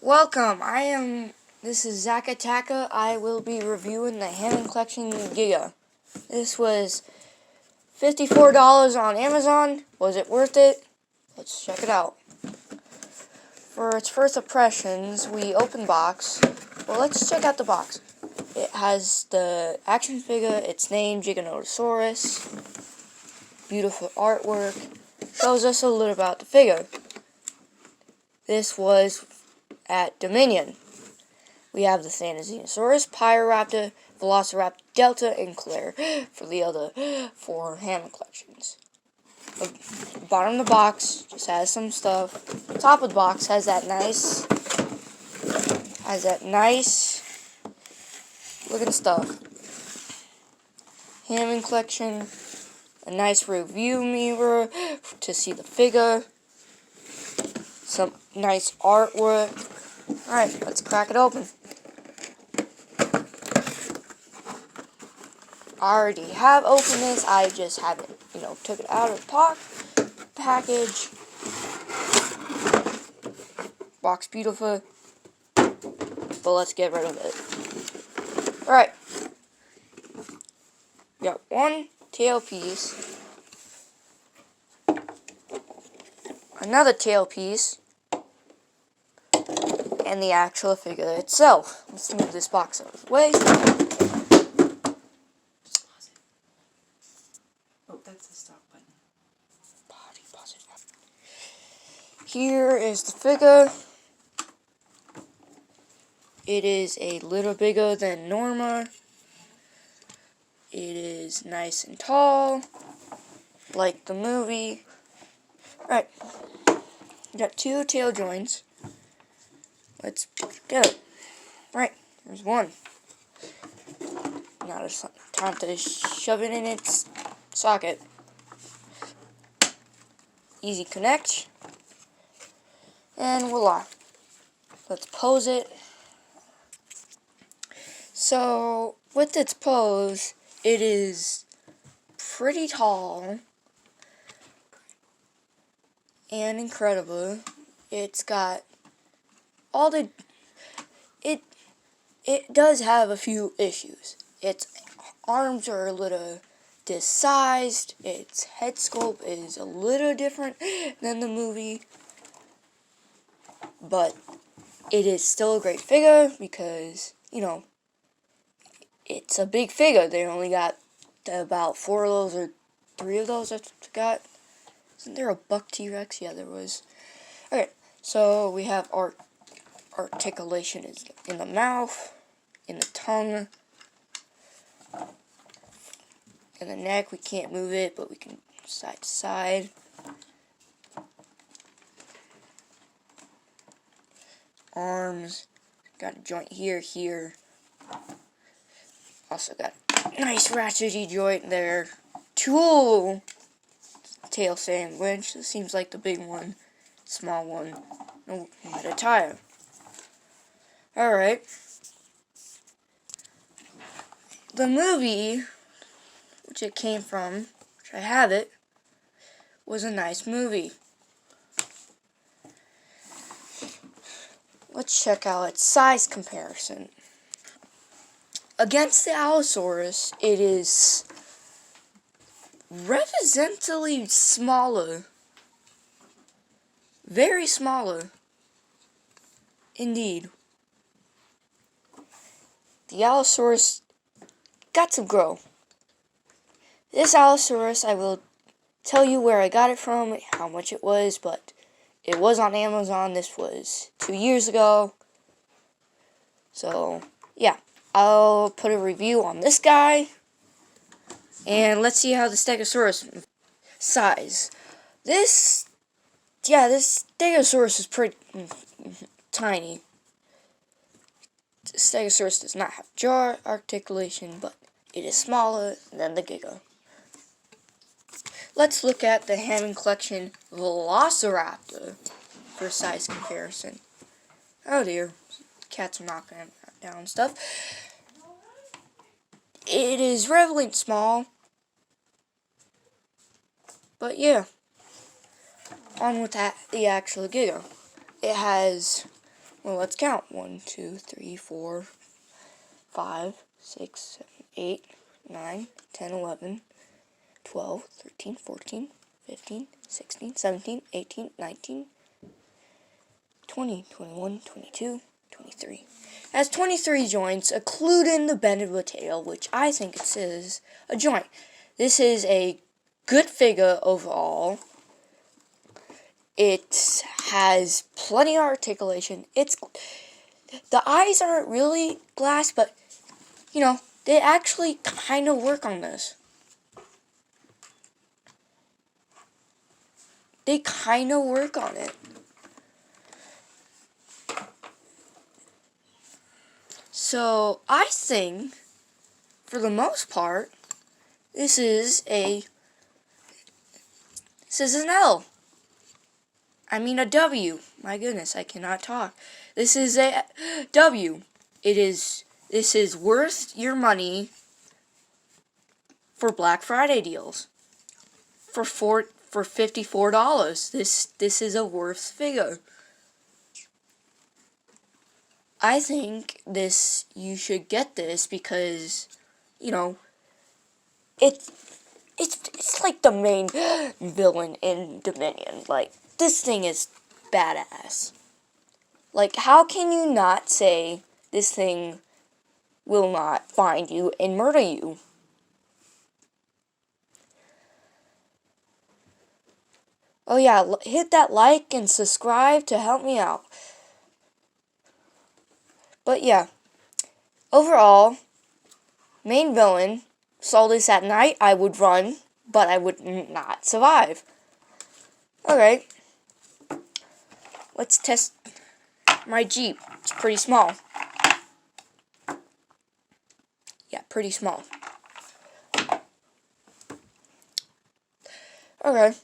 Welcome, this is Zach Ataka. I will be reviewing the Hammond Collection Giga. This was $54 on Amazon. Was it worth it? Let's check it out. For its first impressions, we open box. Well, let's check out the box. It has the action figure, its name, Giganotosaurus. Beautiful artwork. Shows us a little about the figure. This was at Dominion. We have the Giganotosaurus, Pyroraptor, Velociraptor, Delta, and Claire for the other 4 Hammond collections. The bottom of the box just has some stuff. The top of the box has that nice looking stuff. Hammond collection, a nice review mirror to see the figure, some nice artwork. Alright, let's crack it open. I already have opened this, I just haven't, took it out of the package. Box beautiful, but let's get rid of it. Alright, we got one tail piece, another tail piece, and the actual figure itself. Let's move this box out of the way. Oh, that's the stop button. Pause it. Here is the figure. It is a little bigger than Norma. It is nice and tall, like the movie. Alright, we got 2 tail joints. Let's go. Right, there's one. Now it's time to shove it in its socket. Easy connect. And voila. Let's pose it. So, with its pose, it is pretty tall and incredible. It's got all the... It does have a few issues. Its arms are a little dissized. Its head sculpt is a little different than the movie. But it is still a great figure because, it's a big figure. They only got about 4 of those or 3 of those I got. Isn't there a buck T-Rex? Yeah, there was. Okay, so we have our articulation is in the mouth, in the tongue, in the neck. We can't move it, but we can side to side. Arms, got a joint here. Also got a nice ratchety joint there. Tool tail sandwich. This seems like the big one, small one. No, not a tire. Alright. The movie, which it came from, which I have it, was a nice movie. Let's check out its size comparison. Against the Allosaurus, it is representatively smaller. Very smaller. Indeed. The Allosaurus got to grow. This Allosaurus, I will tell you where I got it from, how much it was, but it was on Amazon. This was 2 years ago. So, yeah. I'll put a review on this guy. And let's see how the Stegosaurus size. This Stegosaurus is pretty tiny. The Stegosaurus does not have jaw articulation, but it is smaller than the Giga. Let's look at the Hammond Collection Velociraptor for size comparison. Oh dear, cats are knocking down stuff. It is relatively small, but yeah. On with the actual Giga. It has Well, let's count. 1, 2, 3, 4, 5, 6, 7, 8, 9, 10, 11, 12, 13, 14, 15, 16, 17, 18, 19, 20, 21, 22, 23. It has 23 joints, including the bended potato, which I think it is a joint. This is a good figure overall. It has plenty of articulation. The eyes aren't really glass, but you know, they actually kind of work on this. They kind of work on it. So, I think, for the most part, this is an L. I mean a W. My goodness, I cannot talk. This is a W. This is worth your money for Black Friday deals. For $54. This is a worth figure. I think you should get this because, you know, it's like the main villain in Dominion. Like, this thing is badass. Like, how can you not say this thing will not find you and murder you? Oh yeah, hit that like and subscribe to help me out. But yeah, overall, main villain, saw this at night, I would run, but I would not survive. Alright, let's test my Jeep. It's pretty small. Yeah, pretty small. Okay.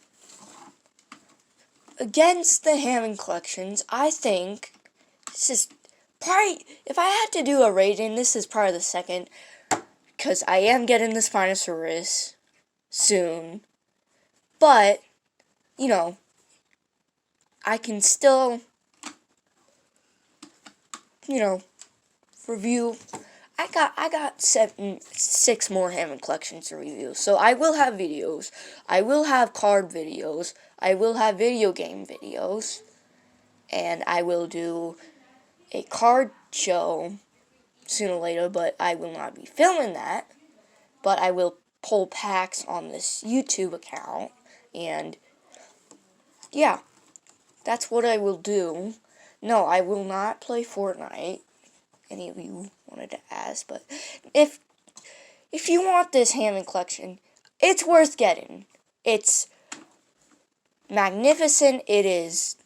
Against the Hammond collections, I think this is probably, if I had to do a rating, this is probably the second, because I am getting the Spinosaurus soon. But, you know, I can still, you know, review. I got 6 more Hammond collections to review. So I will have videos. I will have card videos. I will have video game videos. And I will do a card show sooner or later, but I will not be filming that. But I will pull packs on this YouTube account. And yeah, that's what I will do. No, I will not play Fortnite. Any of you wanted to ask, but if you want this Hammond collection, it's worth getting. It's magnificent. It is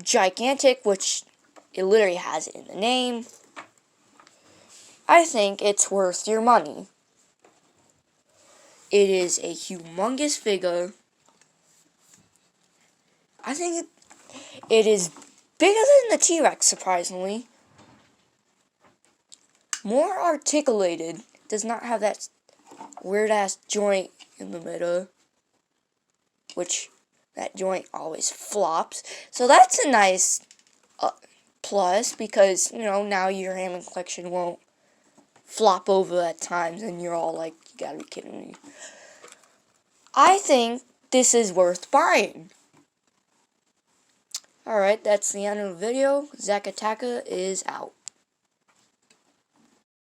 gigantic, which it literally has it in the name. I think it's worth your money. It is a humongous figure. I think it is bigger than the T-Rex, surprisingly. More articulated. Does not have that weird-ass joint in the middle. Which, that joint always flops. So that's a nice plus, because, you know, now your Hammond collection won't flop over at times, and you're all like, you gotta be kidding me. I think this is worth buying. Alright, that's the end of the video. Giganotosaurus is out.